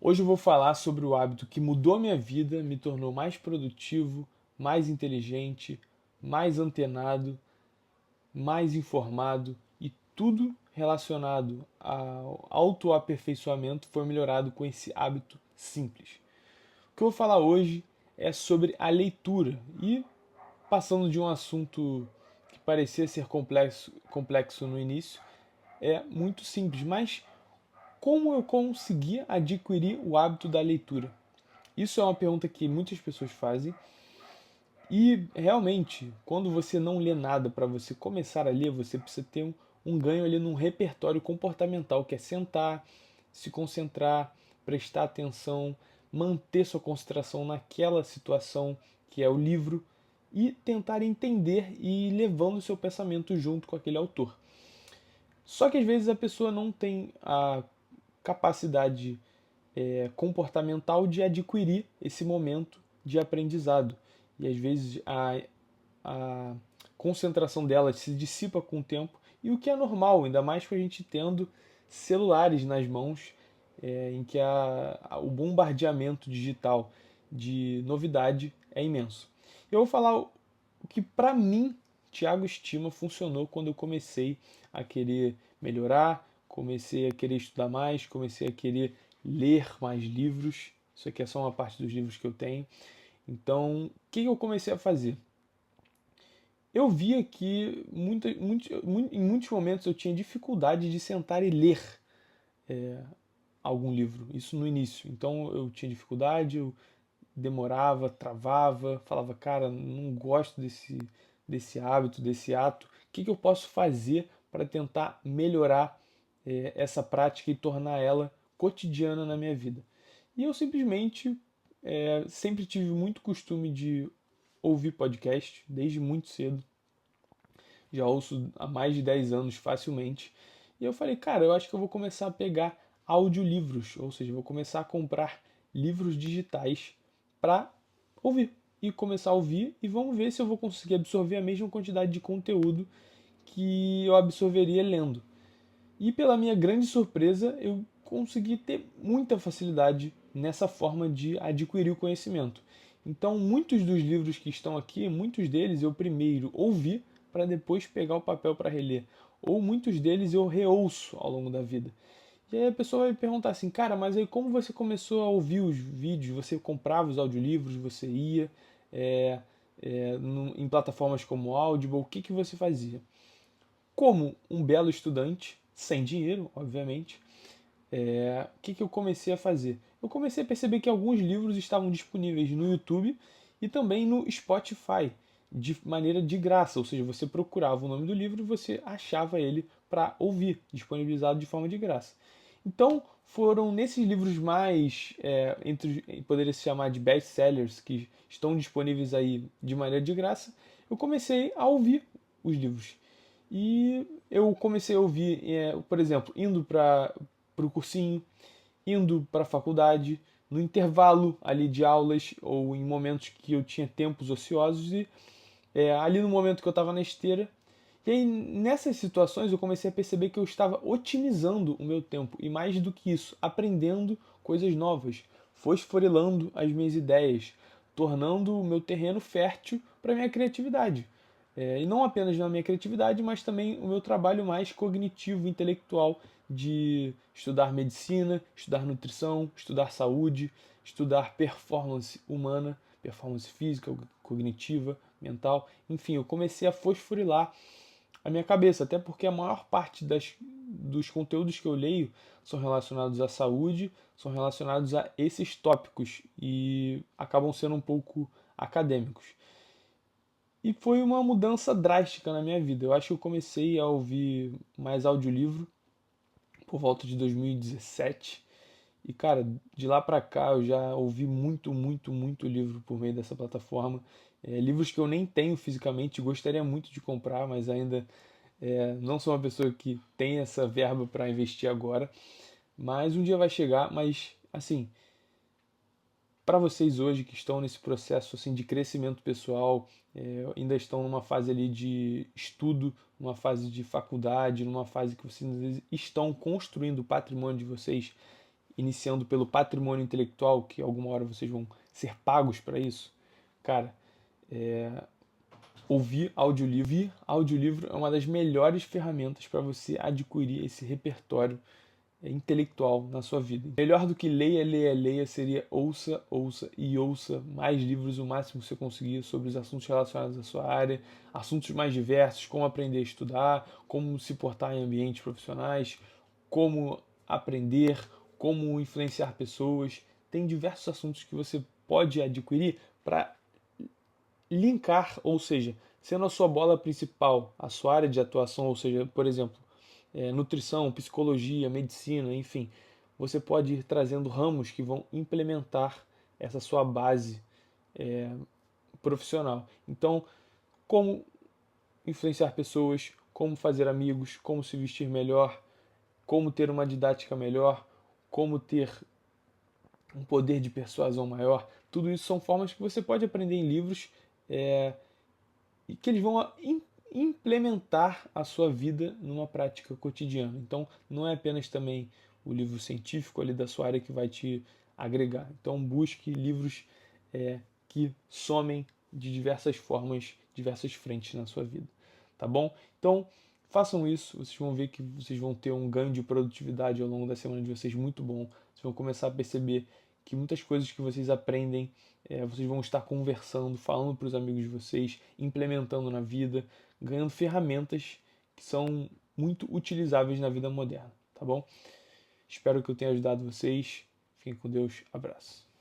Hoje eu vou falar sobre o hábito que mudou minha vida, me tornou mais produtivo, mais inteligente, mais antenado, mais informado e tudo relacionado ao autoaperfeiçoamento foi melhorado com esse hábito simples. O que eu vou falar hoje é sobre a leitura e passando de um assunto que parecia ser complexo no início, é muito simples, mas como eu consegui adquirir o hábito da leitura? Isso é uma pergunta que muitas pessoas fazem e realmente, quando você não lê nada para você começar a ler, você precisa ter um ganho ali num repertório comportamental, que é sentar, se concentrar, prestar atenção, manter sua concentração naquela situação que é o livro e tentar entender e ir levando o seu pensamento junto com aquele autor. Só que às vezes a pessoa não tem a capacidade comportamental de adquirir esse momento de aprendizado. E às vezes a concentração dela se dissipa com o tempo, e o que é normal, ainda mais com a gente tendo celulares nas mãos, em que o bombardeamento digital de novidade é imenso. Eu vou falar o que para mim, Thiago Estima, funcionou quando eu comecei a querer melhorar, comecei a querer estudar mais, comecei a querer ler mais livros. Isso aqui é só uma parte dos livros que eu tenho. Então, o que eu comecei a fazer? Eu via que em muitos momentos eu tinha dificuldade de sentar e ler algum livro, isso no início. Então eu tinha dificuldade, eu demorava, travava, falava, cara, não gosto desse hábito, desse ato. O que eu posso fazer para tentar melhorar essa prática e tornar ela cotidiana na minha vida? E eu simplesmente sempre tive muito costume de ouvir podcast, desde muito cedo. Já ouço há mais de 10 anos facilmente. E eu falei, cara, eu acho que eu vou começar a pegar audiolivros, ou seja, vou começar a comprar livros digitais para ouvir. E começar a ouvir e vamos ver se eu vou conseguir absorver a mesma quantidade de conteúdo que eu absorveria lendo. E pela minha grande surpresa, eu consegui ter muita facilidade nessa forma de adquirir o conhecimento. Então, muitos dos livros que estão aqui, muitos deles eu primeiro ouvi para depois pegar o papel para reler, ou muitos deles eu reouço ao longo da vida. E aí a pessoa vai perguntar assim, cara, mas aí como você começou a ouvir os vídeos? Você comprava os audiolivros, você ia em plataformas como Audible, o que que você fazia? Como um belo estudante, sem dinheiro, obviamente, o que eu comecei a fazer? Eu comecei a perceber que alguns livros estavam disponíveis no YouTube e também no Spotify, de maneira de graça, ou seja, você procurava o nome do livro e você achava ele para ouvir, disponibilizado de forma de graça. Então, foram nesses livros mais, poderia se chamar de best-sellers, que estão disponíveis aí de maneira de graça, eu comecei a ouvir os livros. E eu comecei a ouvir, por exemplo, indo para o cursinho, indo para a faculdade, no intervalo ali de aulas ou em momentos que eu tinha tempos ociosos e ali no momento que eu estava na esteira. E aí nessas situações eu comecei a perceber que eu estava otimizando o meu tempo e mais do que isso, aprendendo coisas novas, fosforilando as minhas ideias, tornando o meu terreno fértil para a minha criatividade. E não apenas na minha criatividade, mas também o meu trabalho mais cognitivo, intelectual, de estudar medicina, estudar nutrição, estudar saúde, estudar performance humana, performance física, cognitiva, mental. Enfim, eu comecei a fosforilar a minha cabeça, até porque a maior parte dos conteúdos que eu leio são relacionados à saúde, são relacionados a esses tópicos e acabam sendo um pouco acadêmicos. E foi uma mudança drástica na minha vida. Eu acho que eu comecei a ouvir mais audiolivro por volta de 2017. E, cara, de lá pra cá eu já ouvi muito, muito, muito livro por meio dessa plataforma. Livros que eu nem tenho fisicamente, gostaria muito de comprar, mas ainda não sou uma pessoa que tem essa verba para investir agora. Mas um dia vai chegar. Mas, assim, para vocês hoje que estão nesse processo assim de crescimento pessoal, ainda estão numa fase ali de estudo, numa fase de faculdade, numa fase que vocês estão construindo o patrimônio de vocês, iniciando pelo patrimônio intelectual, que alguma hora vocês vão ser pagos para isso, cara, ouvir audiolivro é uma das melhores ferramentas para você adquirir esse repertório intelectual na sua vida. Melhor do que leia, leia, leia seria ouça, ouça e ouça mais livros o máximo que você conseguir sobre os assuntos relacionados à sua área, assuntos mais diversos, como aprender a estudar, como se portar em ambientes profissionais, como aprender, como influenciar pessoas. Tem diversos assuntos que você pode adquirir para linkar, ou seja, sendo a sua bola principal, a sua área de atuação, ou seja, por exemplo, nutrição, psicologia, medicina, enfim, você pode ir trazendo ramos que vão implementar essa sua base profissional. Então, como influenciar pessoas, como fazer amigos, como se vestir melhor, como ter uma didática melhor, como ter um poder de persuasão maior, tudo isso são formas que você pode aprender em livros é, e que eles vão implementar a sua vida numa prática cotidiana. Então, não é apenas também o livro científico ali da sua área que vai te agregar. Então, busque livros que somem de diversas formas, diversas frentes na sua vida, tá bom? Então, façam isso, vocês vão ver que vocês vão ter um ganho de produtividade ao longo da semana de vocês muito bom. Vocês vão começar a perceber que muitas coisas que vocês aprendem, vocês vão estar conversando, falando para os amigos de vocês, implementando na vida, ganhando ferramentas que são muito utilizáveis na vida moderna, tá bom? Espero que eu tenha ajudado vocês. Fiquem com Deus. Abraço.